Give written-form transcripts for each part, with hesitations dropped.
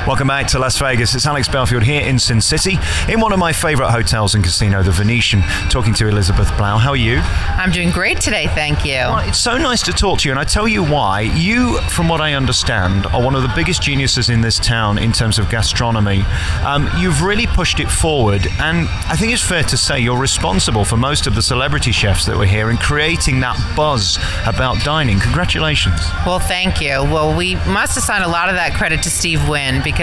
Welcome back to Las Vegas. It's Alex Belfield here in Sin City, in one of my favorite hotels and casino, the Venetian, talking to Elizabeth Blau. How are you? I'm doing great today, thank you. Well, it's so nice to talk to you, and I tell you why. You, from what I understand, are one of the biggest geniuses in this town in terms of gastronomy. You've really pushed it forward, and I think it's fair to say you're responsible for most of the celebrity chefs that were here in creating that buzz about dining. Congratulations. Well, thank you. Well, we must assign a lot of that credit to Steve Wynn, because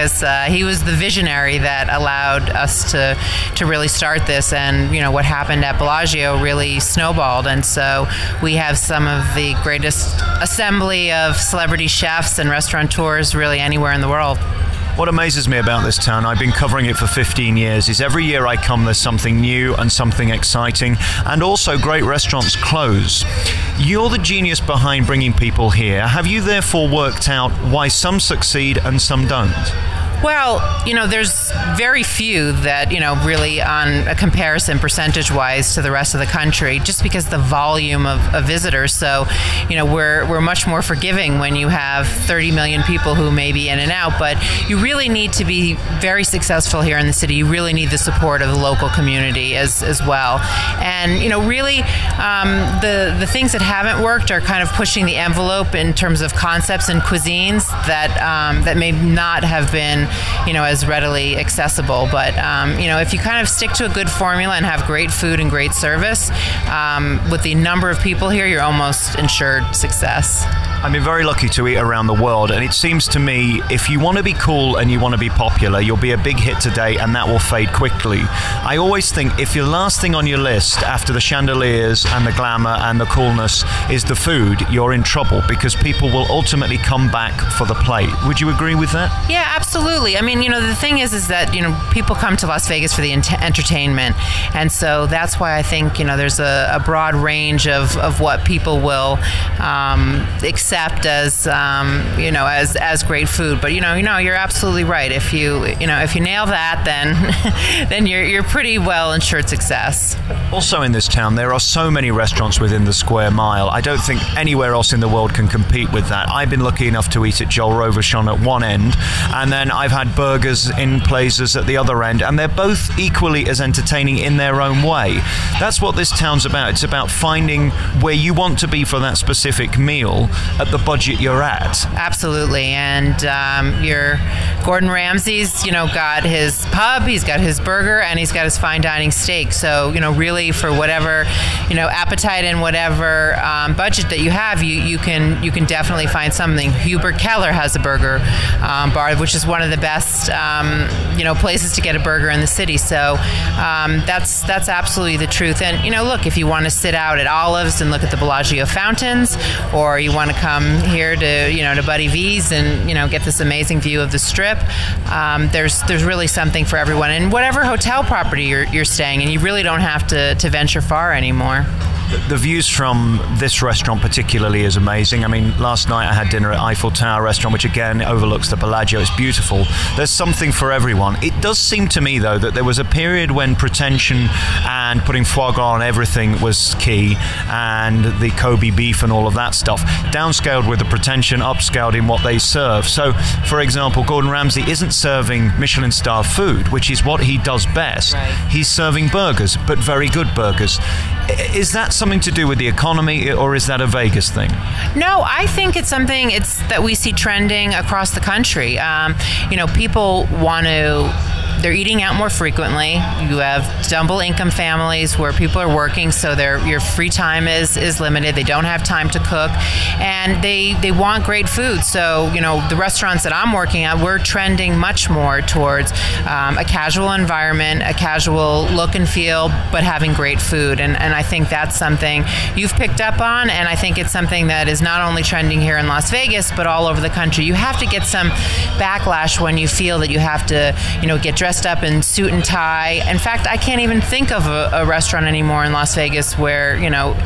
he was the visionary that allowed us to really start this, and what happened at Bellagio really snowballed, and so we have some of the greatest assembly of celebrity chefs and restaurateurs really anywhere in the world. What amazes me about this town, I've been covering it for 15 years, is every year I come there's something new and something exciting, and also great restaurants close. You're the genius behind bringing people here. Have you therefore worked out why some succeed and some don't? Well, there's very few that, really on a comparison percentage-wise to the rest of the country, just because the volume of visitors. So, we're much more forgiving when you have 30 million people who may be in and out, but you really need to be very successful here in the city. You really need the support of the local community as well. And, really, the things that haven't worked are kind of pushing the envelope in terms of concepts and cuisines that may not have been as readily accessible. But, if you kind of stick to a good formula and have great food and great service, with the number of people here, you're almost ensured success. I've been very lucky to eat around the world, and it seems to me if you want to be cool and you want to be popular, you'll be a big hit today and that will fade quickly. I always think if your last thing on your list after the chandeliers and the glamour and the coolness is the food, you're in trouble, because people will ultimately come back for the plate. Would you agree with that? Yeah, absolutely. I mean, the thing is that, people come to Las Vegas for the entertainment, and so that's why I think, there's a broad range of what people will accept as as great food. But you're absolutely right. If you nail that, then then you're pretty well ensured success. Also in this town, there are so many restaurants within the square mile. I don't think anywhere else in the world can compete with that. I've been lucky enough to eat at Joel Robuchon at one end, and then I've had burgers in places at the other end, and they're both equally as entertaining in their own way. That's what this town's about. It's about finding where you want to be for that specific meal at the budget you're at. Absolutely. And your Gordon Ramsay's, got his pub, he's got his burger, and he's got his fine dining steak. So, really for whatever, appetite and whatever budget that you have, you can definitely find something. Hubert Keller has a burger bar, which is one of the best, places to get a burger in the city. So that's absolutely the truth. And, look, if you want to sit out at Olives and look at the Bellagio fountains, or you want to come here to Buddy V's and get this amazing view of the Strip, there's really something for everyone. And whatever hotel property you're staying in, you really don't have to venture far anymore. The views from this restaurant particularly is amazing. I mean, last night I had dinner at Eiffel Tower restaurant, which again overlooks the Bellagio. It's beautiful. There's something for everyone. It does seem to me, though, that there was a period when pretension and putting foie gras on everything was key, and the Kobe beef and all of that stuff. Downscaled with the pretension, upscaled in what they serve. So, for example, Gordon Ramsay isn't serving Michelin-star food, which is what he does best. Right. He's serving burgers, but very good burgers. Is that something to do with the economy, or is that a Vegas thing? No, I think it's something that we see trending across the country. People want to They're eating out more frequently. You have double income families where people are working, so your free time is limited. They don't have time to cook, and they want great food. So, the restaurants that I'm working at, we're trending much more towards a casual environment, a casual look and feel, but having great food. And I think that's something you've picked up on, and I think it's something that is not only trending here in Las Vegas, but all over the country. You have to get some backlash when you feel that you have to, get dressed up in suit and tie. In fact, I can't even think of a restaurant anymore in Las Vegas where,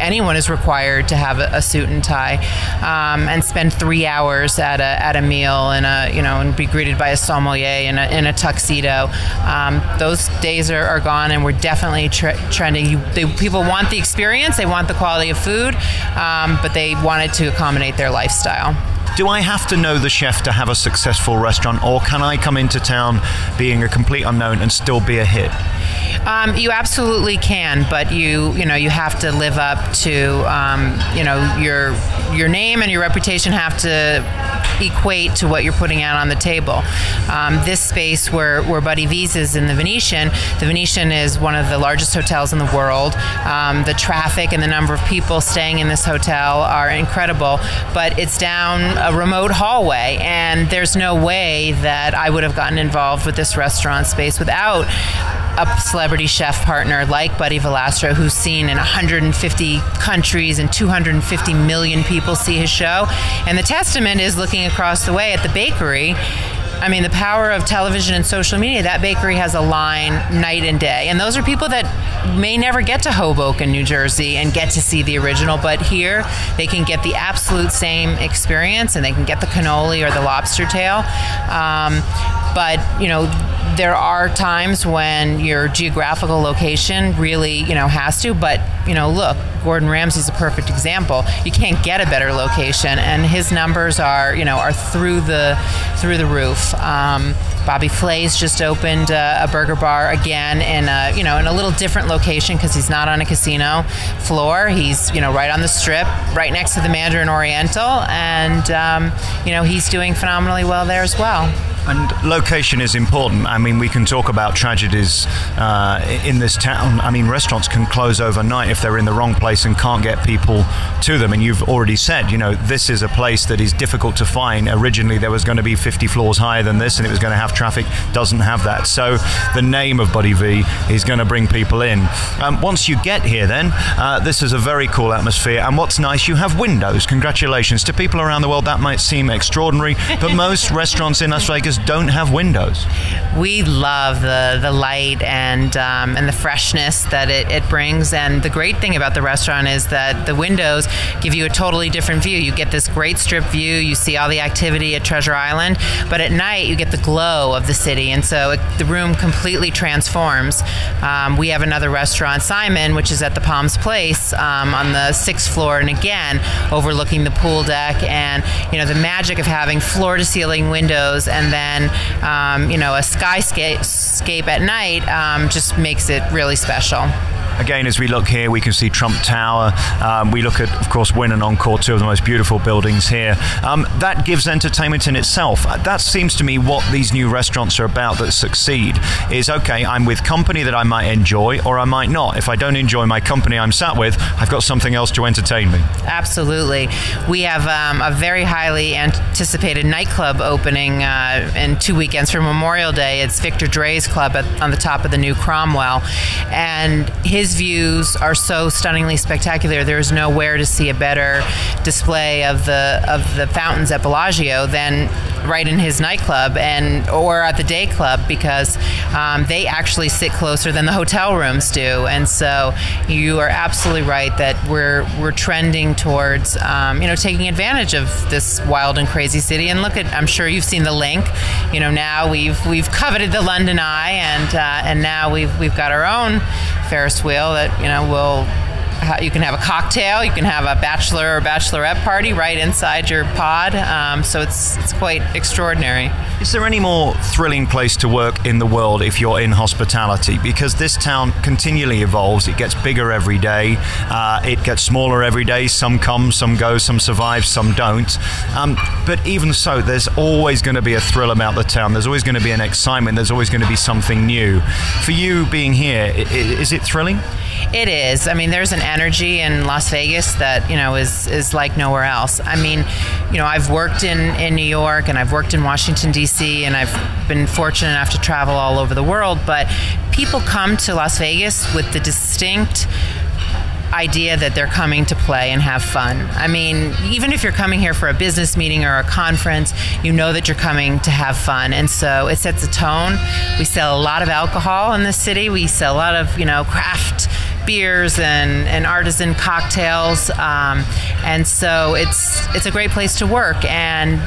anyone is required to have a suit and tie and spend 3 hours at a meal and be greeted by a sommelier in a tuxedo. Those days are gone, and we're definitely trending. People want the experience, they want the quality of food, but they want it to accommodate their lifestyle. Do I have to know the chef to have a successful restaurant, or can I come into town being a complete unknown and still be a hit? You absolutely can, but you have to live up to your name and your reputation have to equate to what you're putting out on the table. This space where Buddy V's is in the Venetian is one of the largest hotels in the world. The traffic and the number of people staying in this hotel are incredible, but it's down a remote hallway, and there's no way that I would have gotten involved with this restaurant space without a celebrity chef partner like Buddy Valastro, who's seen in 150 countries and 250 million people see his show. And the testament is looking across the way at the bakery. I mean, the power of television and social media, that bakery has a line night and day. And those are people that may never get to Hoboken, New Jersey and get to see the original, but here they can get the absolute same experience, and they can get the cannoli or the lobster tail. But, there are times when your geographical location really, has to. But, look, Gordon Ramsay's a perfect example. You can't get a better location, and his numbers are through the roof. Bobby Flay's just opened a burger bar again in a little different location because he's not on a casino floor. He's right on the Strip, right next to the Mandarin Oriental, and he's doing phenomenally well there as well. And location is important. I mean, we can talk about tragedies in this town. I mean, restaurants can close overnight if they're in the wrong place and can't get people to them. And you've already said, this is a place that is difficult to find. Originally, there was going to be 50 floors higher than this, and it was going to have traffic. Doesn't have that. So the name of Buddy V is going to bring people in. Once you get here, then, this is a very cool atmosphere. And what's nice, you have windows. Congratulations. To people around the world, that might seem extraordinary, but most restaurants in Las Vegas don't have windows. We love the light and the freshness that it brings. And the great thing about the restaurant is that the windows give you a totally different view. You get this great strip view. You see all the activity at Treasure Island, but at night you get the glow of the city, and so the room completely transforms. We have another restaurant, Simon, which is at the Palms Place on the 6th floor, and again overlooking the pool deck, and the magic of having floor-to-ceiling windows and then a skyscape at night just makes it really special. Again, as we look here, we can see Trump Tower. We look at, of course, Wynn and Encore, two of the most beautiful buildings here. That gives entertainment in itself. That seems to me what these new restaurants are about that succeed is, okay, I'm with company that I might enjoy or I might not. If I don't enjoy my company I'm sat with, I've got something else to entertain me. Absolutely. We have a very highly anticipated nightclub opening in 2 weekends for Memorial Day. It's Victor Dre's club on the top of the new Cromwell. And his views are so stunningly spectacular. There's nowhere to see a better display of the fountains at Bellagio than right in his nightclub or at the day club, because they actually sit closer than the hotel rooms do. And so you are absolutely right that we're trending towards taking advantage of this wild and crazy city. And I'm sure you've seen the link. Now we've coveted the London Eye, and now we've got our own Ferris wheel that you can have a cocktail, you can have a bachelor or bachelorette party right inside your pod. So it's quite extraordinary. Is there any more thrilling place to work in the world if you're in hospitality? Because this town continually evolves. It gets bigger every day. It gets smaller every day. Some come, some go, some survive, some don't. But even so, there's always going to be a thrill about the town. There's always going to be an excitement. There's always going to be something new. For you being here, is it thrilling? It is. I mean, there's an energy in Las Vegas that, is like nowhere else. I mean, I've worked in New York and I've worked in Washington, D.C., and I've been fortunate enough to travel all over the world, but people come to Las Vegas with the distinct idea that they're coming to play and have fun. I mean, even if you're coming here for a business meeting or a conference, you know that you're coming to have fun. And so it sets a tone. We sell a lot of alcohol in this city. We sell a lot of, craft beers and artisan cocktails, and so it's a great place to work. And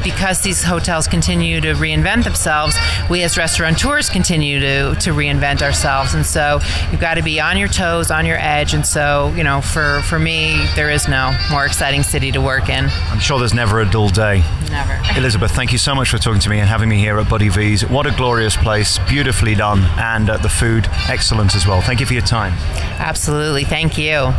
because these hotels continue to reinvent themselves, we as restaurateurs continue to reinvent ourselves. And so you've got to be on your toes, on your edge. And so for me, there is no more exciting city to work in. I'm sure there's never a dull day. Never. Elizabeth, thank you so much for talking to me and having me here at Buddy V's. What a glorious place, beautifully done, and the food excellent as well. Thank you for your time. Absolutely. Thank you.